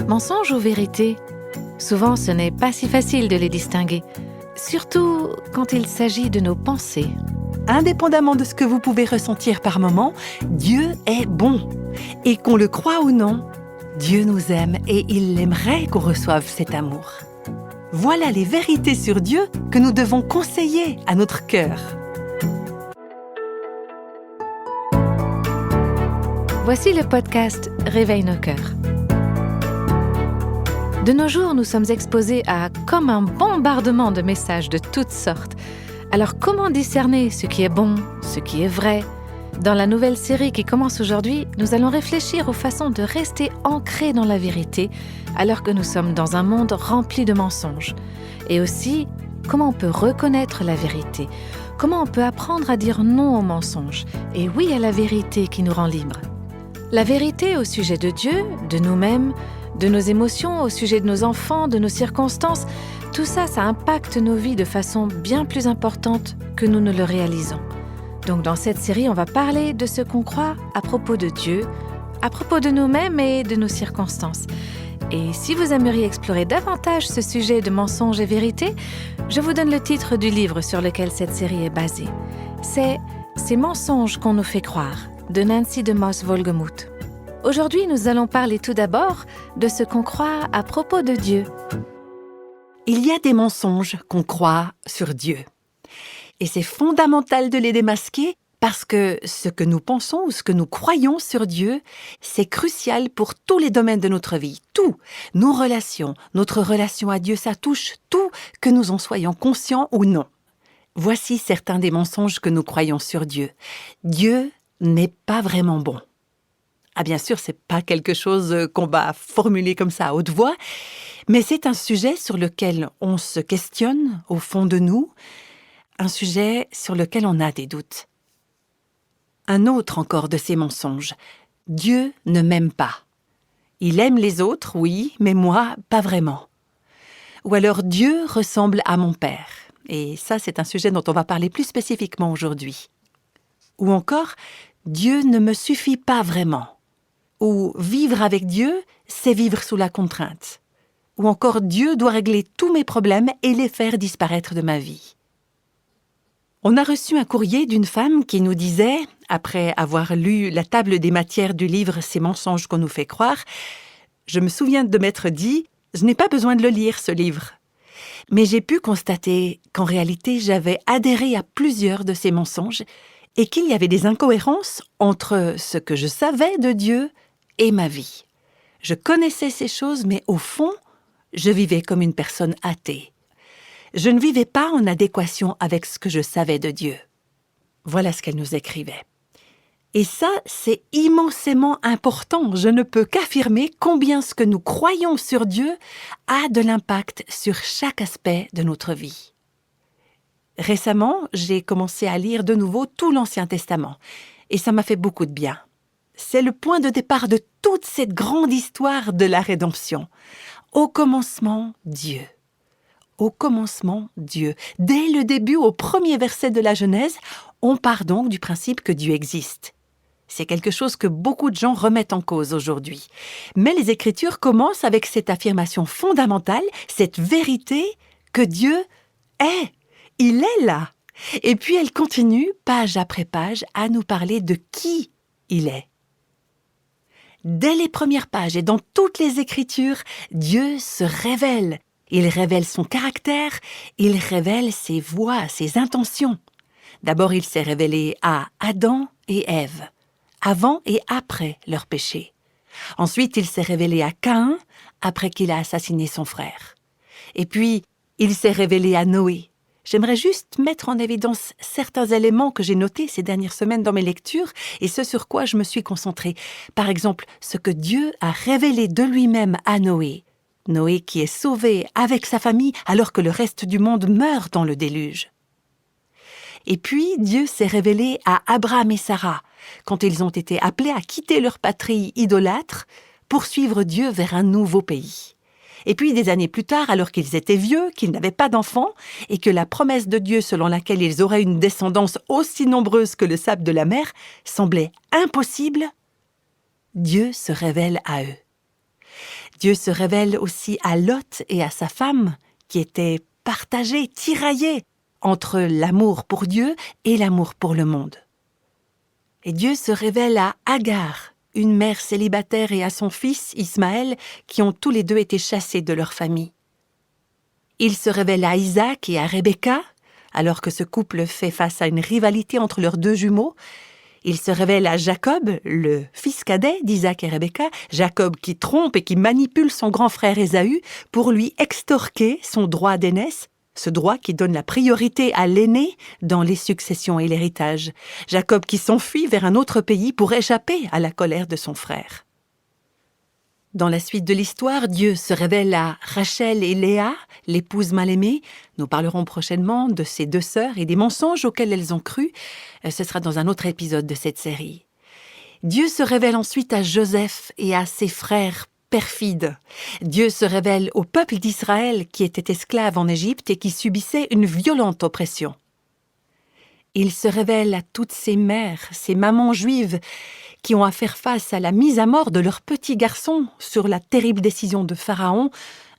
Mensonges ou vérité? Souvent, ce n'est pas si facile de les distinguer, surtout quand il s'agit de nos pensées. Indépendamment de ce que vous pouvez ressentir par moment, Dieu est bon. Et qu'on le croie ou non, Dieu nous aime et il aimerait qu'on reçoive cet amour. Voilà les vérités sur Dieu que nous devons conseiller à notre cœur. Voici le podcast Réveille nos cœurs. De nos jours, nous sommes exposés à comme un bombardement de messages de toutes sortes. Alors comment discerner ce qui est bon, ce qui est vrai? Dans la nouvelle série qui commence aujourd'hui, nous allons réfléchir aux façons de rester ancrés dans la vérité alors que nous sommes dans un monde rempli de mensonges. Et aussi, comment on peut reconnaître la vérité? Comment on peut apprendre à dire non aux mensonges et oui à la vérité qui nous rend libres? La vérité au sujet de Dieu, de nous-mêmes, de nos émotions, au sujet de nos enfants, de nos circonstances, tout ça, ça impacte nos vies de façon bien plus importante que nous ne le réalisons. Donc dans cette série, on va parler de ce qu'on croit à propos de Dieu, à propos de nous-mêmes et de nos circonstances. Et si vous aimeriez explorer davantage ce sujet de mensonges et vérité, je vous donne le titre du livre sur lequel cette série est basée. C'est « Ces mensonges qu'on nous fait croire » de Nancy DeMoss Wolgemuth. Aujourd'hui, nous allons parler tout d'abord de ce qu'on croit à propos de Dieu. Il y a des mensonges qu'on croit sur Dieu. Et c'est fondamental de les démasquer parce que ce que nous pensons ou ce que nous croyons sur Dieu, c'est crucial pour tous les domaines de notre vie. Tout, nos relations, notre relation à Dieu, ça touche tout, que nous en soyons conscients ou non. Voici certains des mensonges que nous croyons sur Dieu. Dieu n'est pas vraiment bon. Ah bien sûr, c'est pas quelque chose qu'on va formuler comme ça à haute voix, mais c'est un sujet sur lequel on se questionne au fond de nous, un sujet sur lequel on a des doutes. Un autre encore de ces mensonges. Dieu ne m'aime pas. Il aime les autres, oui, mais moi, pas vraiment. Ou alors Dieu ressemble à mon père. Et ça, c'est un sujet dont on va parler plus spécifiquement aujourd'hui. Ou encore, Dieu ne me suffit pas vraiment. Ou vivre avec Dieu, c'est vivre sous la contrainte. Ou encore Dieu doit régler tous mes problèmes et les faire disparaître de ma vie. On a reçu un courrier d'une femme qui nous disait, après avoir lu la table des matières du livre « Ces mensonges qu'on nous fait croire », je me souviens de m'être dit « Je n'ai pas besoin de le lire, ce livre ». Mais j'ai pu constater qu'en réalité, j'avais adhéré à plusieurs de ces mensonges et qu'il y avait des incohérences entre ce que je savais de Dieu et ma vie. Je connaissais ces choses, mais au fond, je vivais comme une personne athée. Je ne vivais pas en adéquation avec ce que je savais de Dieu. Voilà ce qu'elle nous écrivait. Et ça, c'est immensément important. Je ne peux qu'affirmer combien ce que nous croyons sur Dieu a de l'impact sur chaque aspect de notre vie. Récemment, j'ai commencé à lire de nouveau tout l'Ancien Testament, et ça m'a fait beaucoup de bien. C'est le point de départ de toute cette grande histoire de la rédemption. Au commencement, Dieu. Au commencement, Dieu. Dès le début, au premier verset de la Genèse, on part donc du principe que Dieu existe. C'est quelque chose que beaucoup de gens remettent en cause aujourd'hui. Mais les Écritures commencent avec cette affirmation fondamentale, cette vérité que Dieu est. Il est là. Et puis elle continue, page après page, à nous parler de qui il est. Dès les premières pages et dans toutes les Écritures, Dieu se révèle. Il révèle son caractère, il révèle ses voies, ses intentions. D'abord, il s'est révélé à Adam et Ève, avant et après leur péché. Ensuite, il s'est révélé à Caïn, après qu'il a assassiné son frère. Et puis, il s'est révélé à Noé. J'aimerais juste mettre en évidence certains éléments que j'ai notés ces dernières semaines dans mes lectures et ce sur quoi je me suis concentrée. Par exemple, ce que Dieu a révélé de lui-même à Noé. Noé qui est sauvé avec sa famille alors que le reste du monde meurt dans le déluge. Et puis, Dieu s'est révélé à Abraham et Sarah quand ils ont été appelés à quitter leur patrie idolâtre pour suivre Dieu vers un nouveau pays. Et puis des années plus tard, alors qu'ils étaient vieux, qu'ils n'avaient pas d'enfants, et que la promesse de Dieu selon laquelle ils auraient une descendance aussi nombreuse que le sable de la mer semblait impossible, Dieu se révèle à eux. Dieu se révèle aussi à Lot et à sa femme, qui étaient partagés, tiraillés entre l'amour pour Dieu et l'amour pour le monde. Et Dieu se révèle à Agar, une mère célibataire, et à son fils Ismaël, qui ont tous les deux été chassés de leur famille. Il se révèle à Isaac et à Rebecca, alors que ce couple fait face à une rivalité entre leurs deux jumeaux. Il se révèle à Jacob, le fils cadet d'Isaac et Rebecca, Jacob qui trompe et qui manipule son grand frère Ésaü pour lui extorquer son droit d'aînesse, ce droit qui donne la priorité à l'aîné dans les successions et l'héritage. Jacob qui s'enfuit vers un autre pays pour échapper à la colère de son frère. Dans la suite de l'histoire, Dieu se révèle à Rachel et Léa, l'épouse mal-aimée. Nous parlerons prochainement de ces deux sœurs et des mensonges auxquels elles ont cru. Ce sera dans un autre épisode de cette série. Dieu se révèle ensuite à Joseph et à ses frères perfides. Dieu se révèle au peuple d'Israël qui était esclave en Égypte et qui subissait une violente oppression. Il se révèle à toutes ces mères, ces mamans juives, qui ont à faire face à la mise à mort de leur petit garçon sur la terrible décision de Pharaon,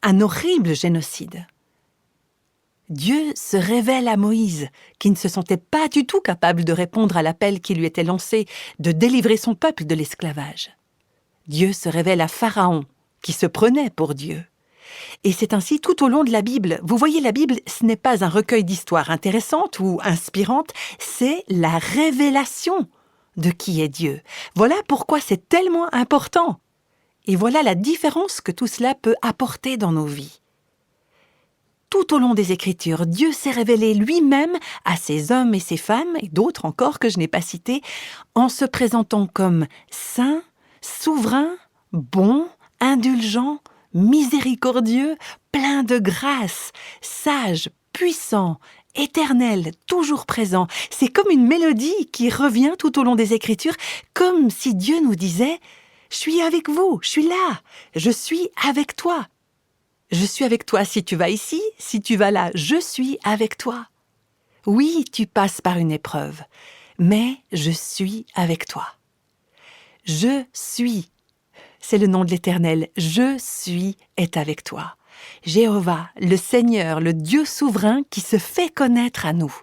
un horrible génocide. Dieu se révèle à Moïse, qui ne se sentait pas du tout capable de répondre à l'appel qui lui était lancé de délivrer son peuple de l'esclavage. Dieu se révèle à Pharaon, qui se prenait pour Dieu. Et c'est ainsi tout au long de la Bible. Vous voyez, la Bible, ce n'est pas un recueil d'histoires intéressantes ou inspirantes, c'est la révélation de qui est Dieu. Voilà pourquoi c'est tellement important. Et voilà la différence que tout cela peut apporter dans nos vies. Tout au long des Écritures, Dieu s'est révélé lui-même à ces hommes et ces femmes, et d'autres encore que je n'ai pas cités, en se présentant comme saint, souverain, bon, indulgent, miséricordieux, plein de grâce, sage, puissant, éternel, toujours présent. C'est comme une mélodie qui revient tout au long des Écritures, comme si Dieu nous disait « Je suis avec vous, je suis là, je suis avec toi. Je suis avec toi si tu vas ici, si tu vas là, je suis avec toi. Oui, tu passes par une épreuve, mais je suis avec toi. Je suis, c'est le nom de l'Éternel, je suis est avec toi. Jéhovah, le Seigneur, le Dieu souverain qui se fait connaître à nous.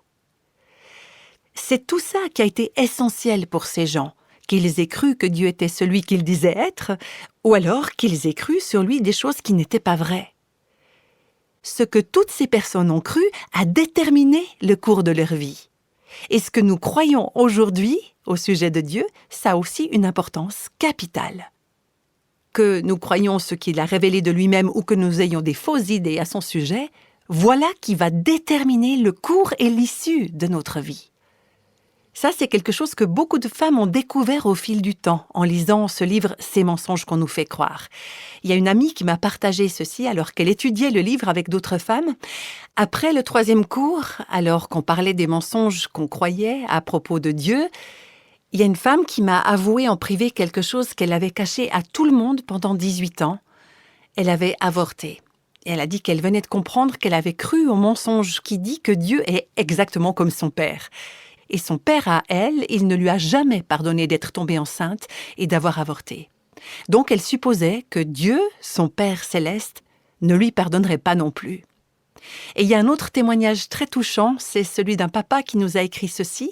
C'est tout ça qui a été essentiel pour ces gens, qu'ils aient cru que Dieu était celui qu'ils disaient être, ou alors qu'ils aient cru sur lui des choses qui n'étaient pas vraies. Ce que toutes ces personnes ont cru a déterminé le cours de leur vie. Et ce que nous croyons aujourd'hui au sujet de Dieu, ça a aussi une importance capitale. Que nous croyions ce qu'il a révélé de lui-même ou que nous ayons des fausses idées à son sujet, voilà qui va déterminer le cours et l'issue de notre vie. Ça, c'est quelque chose que beaucoup de femmes ont découvert au fil du temps en lisant ce livre « Ces mensonges qu'on nous fait croire ». Il y a une amie qui m'a partagé ceci alors qu'elle étudiait le livre avec d'autres femmes. Après le 3e cours, alors qu'on parlait des mensonges qu'on croyait à propos de Dieu, il y a une femme qui m'a avoué en privé quelque chose qu'elle avait caché à tout le monde pendant 18 ans. Elle avait avorté. Et elle a dit qu'elle venait de comprendre qu'elle avait cru au mensonge qui dit que Dieu est exactement comme son père. Et son père à elle, il ne lui a jamais pardonné d'être tombée enceinte et d'avoir avorté. Donc elle supposait que Dieu, son Père céleste, ne lui pardonnerait pas non plus. Et il y a un autre témoignage très touchant, c'est celui d'un papa qui nous a écrit ceci.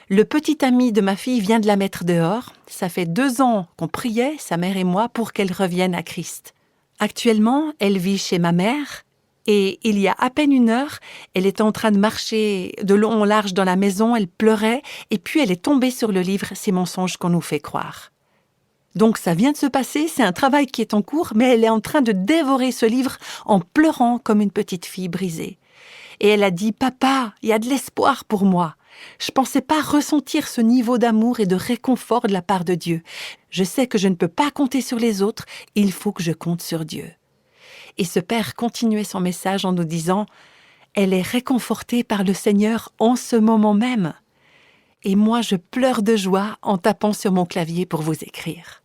Le petit ami de ma fille vient de la mettre dehors. Ça fait 2 ans qu'on priait, sa mère et moi, pour qu'elle revienne à Christ. Actuellement, elle vit chez ma mère. Et il y a à peine 1 heure, elle était en train de marcher de long en large dans la maison, elle pleurait, et puis elle est tombée sur le livre « Ces mensonges qu'on nous fait croire ». Donc ça vient de se passer, c'est un travail qui est en cours, mais elle est en train de dévorer ce livre en pleurant comme une petite fille brisée. Et elle a dit « Papa, il y a de l'espoir pour moi. Je ne pensais pas ressentir ce niveau d'amour et de réconfort de la part de Dieu. Je sais que je ne peux pas compter sur les autres, il faut que je compte sur Dieu. » Et ce père continuait son message en nous disant « Elle est réconfortée par le Seigneur en ce moment même. Et moi, je pleure de joie en tapant sur mon clavier pour vous écrire. »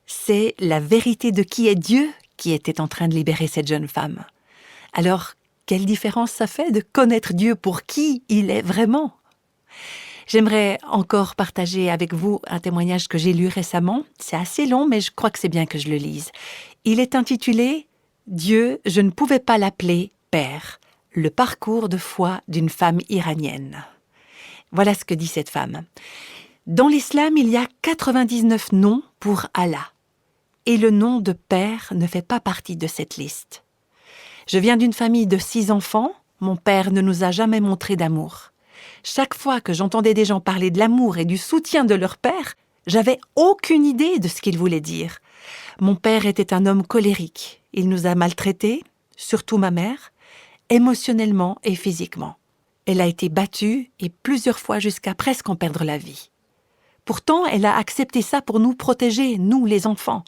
C'est la vérité de qui est Dieu qui était en train de libérer cette jeune femme. Alors, quelle différence ça fait de connaître Dieu pour qui il est vraiment? J'aimerais encore partager avec vous un témoignage que j'ai lu récemment. C'est assez long, mais je crois que c'est bien que je le lise. Il est intitulé « Dieu, je ne pouvais pas l'appeler Père ». Le parcours de foi d'une femme iranienne. Voilà ce que dit cette femme. Dans l'islam, il y a 99 noms pour Allah. Et le nom de Père ne fait pas partie de cette liste. Je viens d'une famille de 6 enfants. Mon père ne nous a jamais montré d'amour. Chaque fois que j'entendais des gens parler de l'amour et du soutien de leur père, j'avais aucune idée de ce qu'il voulait dire. Mon père était un homme colérique. Il nous a maltraités, surtout ma mère, émotionnellement et physiquement. Elle a été battue et plusieurs fois jusqu'à presque en perdre la vie. Pourtant, elle a accepté ça pour nous protéger, nous les enfants.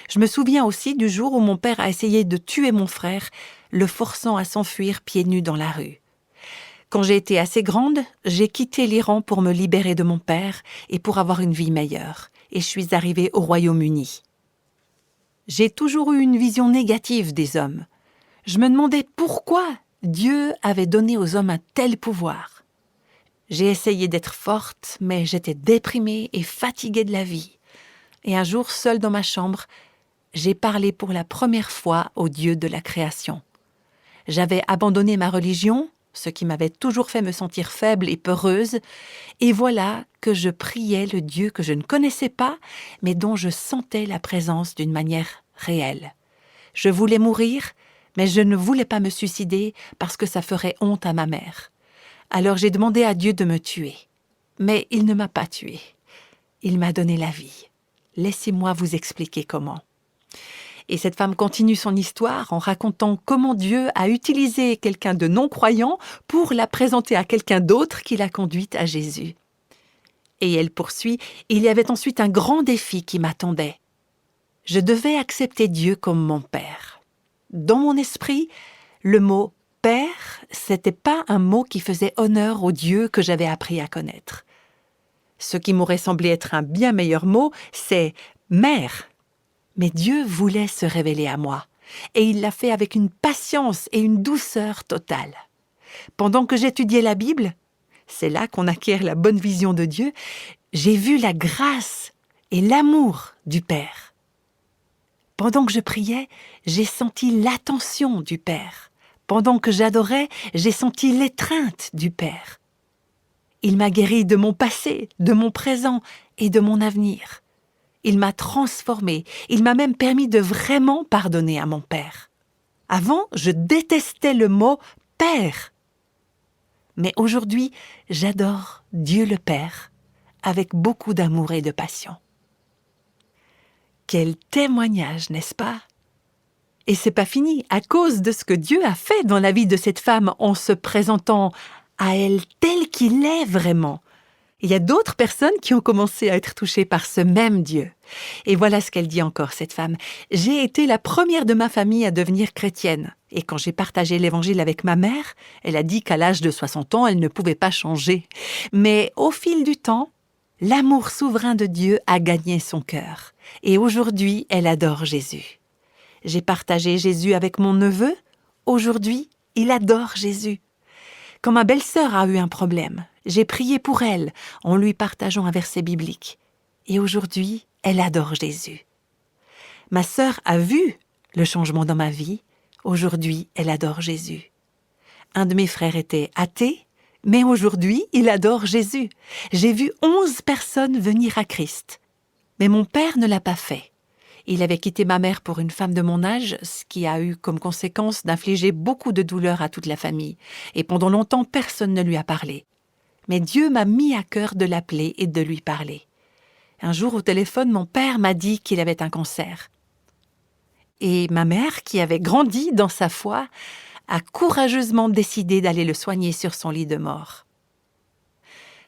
Je me souviens aussi du jour où mon père a essayé de tuer mon frère, le forçant à s'enfuir pieds nus dans la rue. Quand j'ai été assez grande, j'ai quitté l'Iran pour me libérer de mon père et pour avoir une vie meilleure. Et je suis arrivée au Royaume-Uni. J'ai toujours eu une vision négative des hommes. Je me demandais pourquoi Dieu avait donné aux hommes un tel pouvoir. J'ai essayé d'être forte, mais j'étais déprimée et fatiguée de la vie. Et un jour, seule dans ma chambre, j'ai parlé pour la première fois au Dieu de la création. J'avais abandonné ma religion, ce qui m'avait toujours fait me sentir faible et peureuse, et voilà que je priais le Dieu que je ne connaissais pas, mais dont je sentais la présence d'une manière réelle. Je voulais mourir, mais je ne voulais pas me suicider parce que ça ferait honte à ma mère. Alors j'ai demandé à Dieu de me tuer. Mais il ne m'a pas tuée. Il m'a donné la vie. Laissez-moi vous expliquer comment. Et cette femme continue son histoire en racontant comment Dieu a utilisé quelqu'un de non-croyant pour la présenter à quelqu'un d'autre qui l'a conduite à Jésus. Et elle poursuit, il y avait ensuite un grand défi qui m'attendait. Je devais accepter Dieu comme mon Père. Dans mon esprit, le mot « père », c'était pas un mot qui faisait honneur au Dieu que j'avais appris à connaître. Ce qui m'aurait semblé être un bien meilleur mot, c'est « mère ». Mais Dieu voulait se révéler à moi, et il l'a fait avec une patience et une douceur totale. Pendant que j'étudiais la Bible, c'est là qu'on acquiert la bonne vision de Dieu, j'ai vu la grâce et l'amour du Père. Pendant que je priais, j'ai senti l'attention du Père. Pendant que j'adorais, j'ai senti l'étreinte du Père. Il m'a guéri de mon passé, de mon présent et de mon avenir. Il m'a transformée, il m'a même permis de vraiment pardonner à mon Père. Avant, je détestais le mot « Père ». Mais aujourd'hui, j'adore Dieu le Père avec beaucoup d'amour et de passion. Quel témoignage, n'est-ce pas? Et c'est pas fini, à cause de ce que Dieu a fait dans la vie de cette femme en se présentant à elle tel qu'il est vraiment. Il y a d'autres personnes qui ont commencé à être touchées par ce même Dieu. Et voilà ce qu'elle dit encore, cette femme. « J'ai été la première de ma famille à devenir chrétienne. Et quand j'ai partagé l'évangile avec ma mère, elle a dit qu'à l'âge de 60 ans, elle ne pouvait pas changer. Mais au fil du temps, l'amour souverain de Dieu a gagné son cœur. Et aujourd'hui, elle adore Jésus. J'ai partagé Jésus avec mon neveu. Aujourd'hui, il adore Jésus. Quand ma belle-sœur a eu un problème, j'ai prié pour elle en lui partageant un verset biblique. Et aujourd'hui, elle adore Jésus. Ma sœur a vu le changement dans ma vie. Aujourd'hui, elle adore Jésus. Un de mes frères était athée, mais aujourd'hui, il adore Jésus. J'ai vu 11 personnes venir à Christ. Mais mon père ne l'a pas fait. Il avait quitté ma mère pour une femme de mon âge, ce qui a eu comme conséquence d'infliger beaucoup de douleur à toute la famille. Et pendant longtemps, personne ne lui a parlé. Mais Dieu m'a mis à cœur de l'appeler et de lui parler. Un jour, au téléphone, mon père m'a dit qu'il avait un cancer. Et ma mère, qui avait grandi dans sa foi, a courageusement décidé d'aller le soigner sur son lit de mort.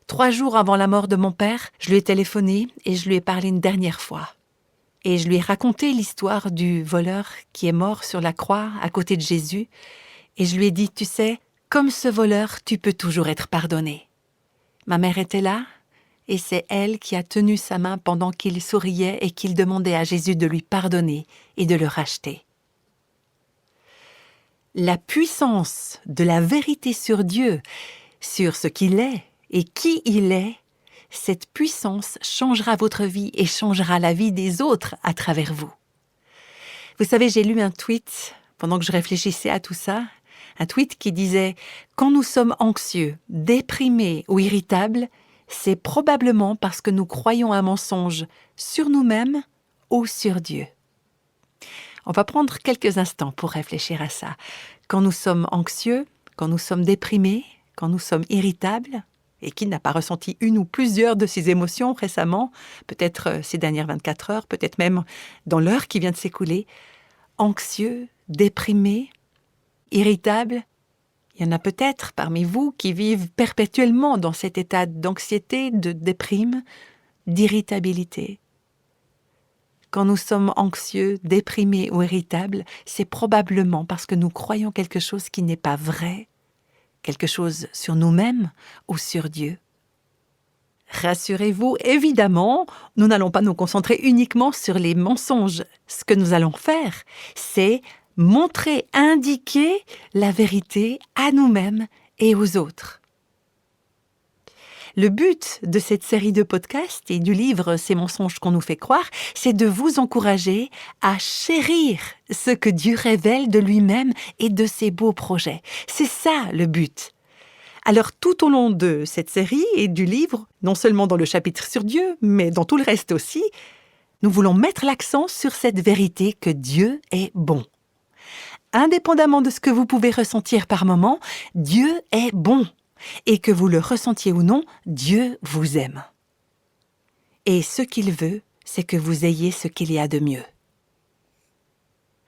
3 jours avant la mort de mon père, je lui ai téléphoné et je lui ai parlé une dernière fois. Et je lui ai raconté l'histoire du voleur qui est mort sur la croix à côté de Jésus. Et je lui ai dit, tu sais, comme ce voleur, tu peux toujours être pardonné. Ma mère était là, et c'est elle qui a tenu sa main pendant qu'il souriait et qu'il demandait à Jésus de lui pardonner et de le racheter. la puissance de la vérité sur Dieu, sur ce qu'il est et qui il est, cette puissance changera votre vie et changera la vie des autres à travers vous. Vous savez, j'ai lu un tweet pendant que je réfléchissais à tout ça, un tweet qui disait « Quand nous sommes anxieux, déprimés ou irritables, c'est probablement parce que nous croyons un mensonge sur nous-mêmes ou sur Dieu. » On va prendre quelques instants pour réfléchir à ça. Quand nous sommes anxieux, quand nous sommes déprimés, quand nous sommes irritables, et qui n'a pas ressenti une ou plusieurs de ces émotions récemment, peut-être ces dernières 24 heures, peut-être même dans l'heure qui vient de s'écouler, anxieux, déprimés, irritables, il y en a peut-être parmi vous qui vivent perpétuellement dans cet état d'anxiété, de déprime, d'irritabilité. Quand nous sommes anxieux, déprimés ou irritables, c'est probablement parce que nous croyons quelque chose qui n'est pas vrai, quelque chose sur nous-mêmes ou sur Dieu. Rassurez-vous, évidemment, nous n'allons pas nous concentrer uniquement sur les mensonges. Ce que nous allons faire, c'est montrer, indiquer la vérité à nous-mêmes et aux autres. Le but de cette série de podcasts et du livre « Ces mensonges qu'on nous fait croire », c'est de vous encourager à chérir ce que Dieu révèle de lui-même et de ses beaux projets. C'est ça le but. Alors tout au long de cette série et du livre, non seulement dans le chapitre sur Dieu, mais dans tout le reste aussi, nous voulons mettre l'accent sur cette vérité que Dieu est bon. Indépendamment de ce que vous pouvez ressentir par moment, Dieu est bon. Et que vous le ressentiez ou non, Dieu vous aime. Et ce qu'il veut, c'est que vous ayez ce qu'il y a de mieux.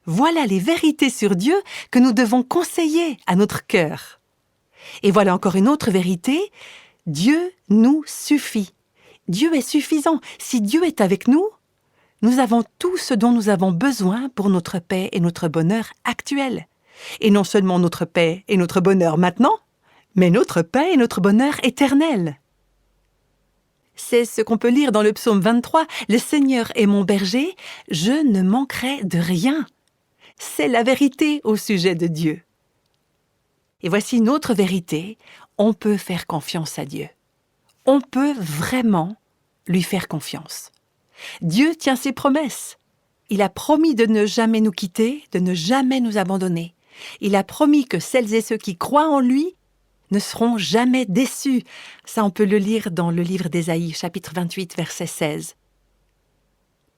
Voilà les vérités sur Dieu que nous devons conseiller à notre cœur. Et voilà encore une autre vérité, Dieu nous suffit. Dieu est suffisant. Si Dieu est avec nous, nous avons tout ce dont nous avons besoin pour notre paix et notre bonheur actuel. Et non seulement notre paix et notre bonheur maintenant, mais notre paix et notre bonheur éternel. C'est ce qu'on peut lire dans le psaume 23. « Le Seigneur est mon berger, je ne manquerai de rien. » C'est la vérité au sujet de Dieu. Et voici une autre vérité, on peut faire confiance à Dieu. On peut vraiment lui faire confiance. Dieu tient ses promesses. Il a promis de ne jamais nous quitter, de ne jamais nous abandonner. Il a promis que celles et ceux qui croient en lui ne seront jamais déçus. Ça, on peut le lire dans le livre d'Ésaïe, chapitre 28, verset 16.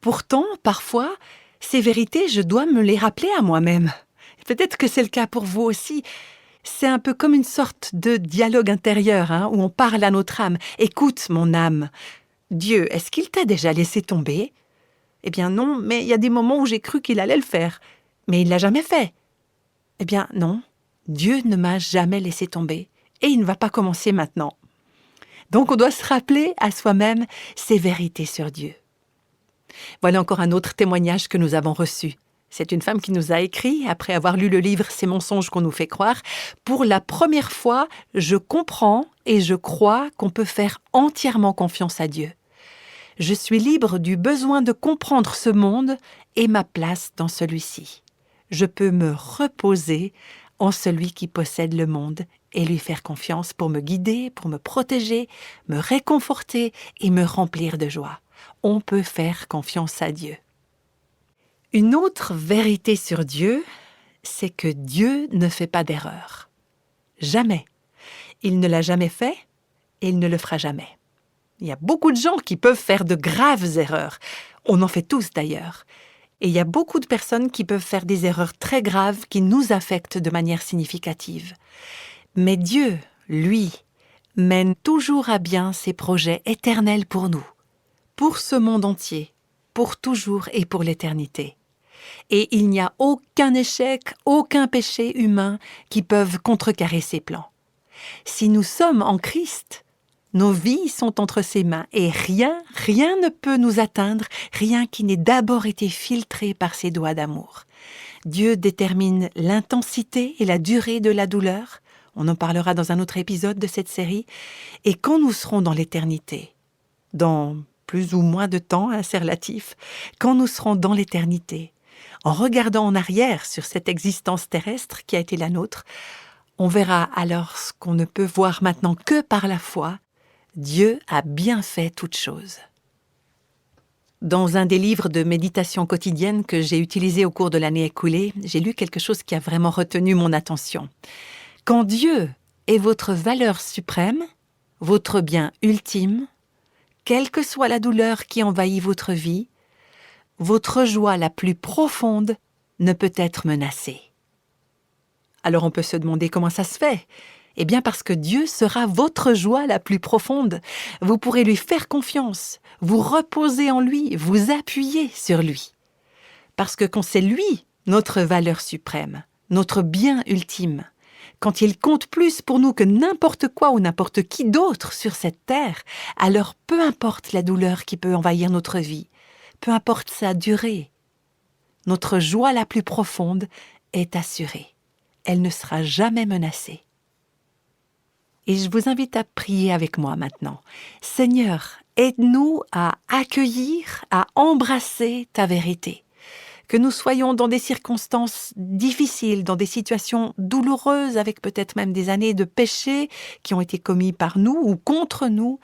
Pourtant, parfois, ces vérités, je dois me les rappeler à moi-même. Peut-être que c'est le cas pour vous aussi. C'est un peu comme une sorte de dialogue intérieur, où on parle à notre âme. « Écoute, mon âme, Dieu, est-ce qu'il t'a déjà laissé tomber ? Eh bien non, mais il y a des moments où j'ai cru qu'il allait le faire. Mais il ne l'a jamais fait. Eh bien non, Dieu ne m'a jamais laissé tomber. Et il ne va pas commencer maintenant. » Donc on doit se rappeler à soi-même ces vérités sur Dieu. Voilà encore un autre témoignage que nous avons reçu. C'est une femme qui nous a écrit, après avoir lu le livre « Ces mensonges qu'on nous fait croire ». Pour la première fois, je comprends et je crois qu'on peut faire entièrement confiance à Dieu. Je suis libre du besoin de comprendre ce monde et ma place dans celui-ci. Je peux me reposer en celui qui possède le monde et lui faire confiance pour me guider, pour me protéger, me réconforter et me remplir de joie. On peut faire confiance à Dieu. Une autre vérité sur Dieu, c'est que Dieu ne fait pas d'erreur. Jamais. Il ne l'a jamais fait et il ne le fera jamais. Il y a beaucoup de gens qui peuvent faire de graves erreurs. On en fait tous d'ailleurs. Et il y a beaucoup de personnes qui peuvent faire des erreurs très graves qui nous affectent de manière significative. Mais Dieu, lui, mène toujours à bien ses projets éternels pour nous, pour ce monde entier, pour toujours et pour l'éternité. Et il n'y a aucun échec, aucun péché humain qui peuvent contrecarrer ses plans. Si nous sommes en Christ, nos vies sont entre ses mains et rien ne peut nous atteindre, rien qui n'ait d'abord été filtré par ses doigts d'amour. Dieu détermine l'intensité et la durée de la douleur. On en parlera dans un autre épisode de cette série. Et quand nous serons dans l'éternité, dans plus ou moins de temps, c'est relatif, quand nous serons dans l'éternité, En regardant en arrière sur cette existence terrestre qui a été la nôtre, on verra alors ce qu'on ne peut voir maintenant que par la foi. Dieu a bien fait toutes choses. Dans un des livres de méditation quotidienne que j'ai utilisé au cours de l'année écoulée, j'ai lu quelque chose qui a vraiment retenu mon attention. Quand Dieu est votre valeur suprême, votre bien ultime, quelle que soit la douleur qui envahit votre vie, votre joie la plus profonde ne peut être menacée. Alors on peut se demander comment ça se fait ? Eh bien parce que Dieu sera votre joie la plus profonde. Vous pourrez lui faire confiance, vous reposer en lui, vous appuyer sur lui. Parce que quand c'est lui, notre valeur suprême, notre bien ultime, quand il compte plus pour nous que n'importe quoi ou n'importe qui d'autre sur cette terre, alors peu importe la douleur qui peut envahir notre vie, peu importe sa durée, notre joie la plus profonde est assurée. Elle ne sera jamais menacée. Et je vous invite à prier avec moi maintenant. Seigneur, aide-nous à accueillir, à embrasser ta vérité. Que nous soyons dans des circonstances difficiles, dans des situations douloureuses, avec peut-être même des années de péché qui ont été commis par nous ou contre nous.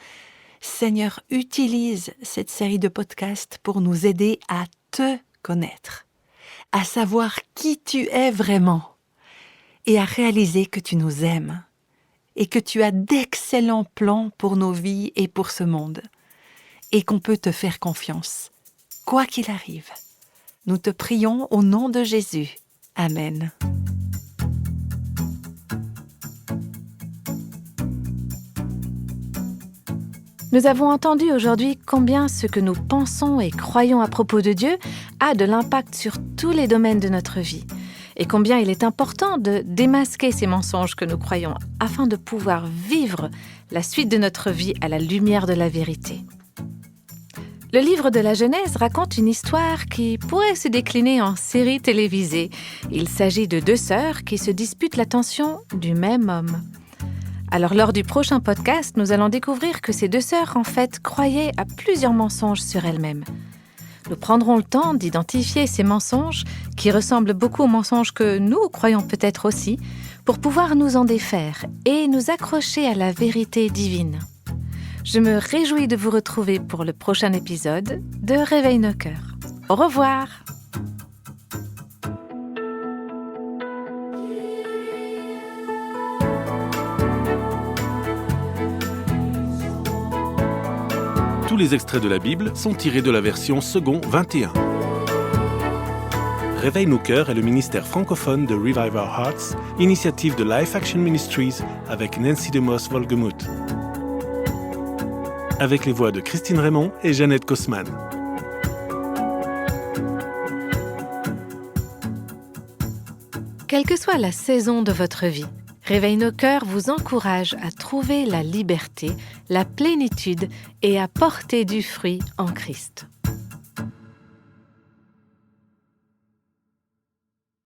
Seigneur, utilise cette série de podcasts pour nous aider à te connaître, à savoir qui tu es vraiment et à réaliser que tu nous aimes et que tu as d'excellents plans pour nos vies et pour ce monde et qu'on peut te faire confiance, quoi qu'il arrive. Nous te prions au nom de Jésus. Amen. Nous avons entendu aujourd'hui combien ce que nous pensons et croyons à propos de Dieu a de l'impact sur tous les domaines de notre vie et combien il est important de démasquer ces mensonges que nous croyons afin de pouvoir vivre la suite de notre vie à la lumière de la vérité. Le livre de la Genèse raconte une histoire qui pourrait se décliner en série télévisée. Il s'agit de deux sœurs qui se disputent l'attention du même homme. Alors lors du prochain podcast, nous allons découvrir que ces deux sœurs en fait croyaient à plusieurs mensonges sur elles-mêmes. Nous prendrons le temps d'identifier ces mensonges qui ressemblent beaucoup aux mensonges que nous croyons peut-être aussi pour pouvoir nous en défaire et nous accrocher à la vérité divine. Je me réjouis de vous retrouver pour le prochain épisode de Réveille nos cœurs. Au revoir! Tous les extraits de la Bible sont tirés de la version second 21. Réveille nos cœurs est le ministère francophone de Revive Our Hearts, initiative de Life Action Ministries avec Nancy DeMoss Wolgemuth. Avec les voix de Christine Raymond et Jeannette Kosman. Quelle que soit la saison de votre vie, Réveille nos cœurs vous encourage à trouver la liberté, la plénitude et à porter du fruit en Christ.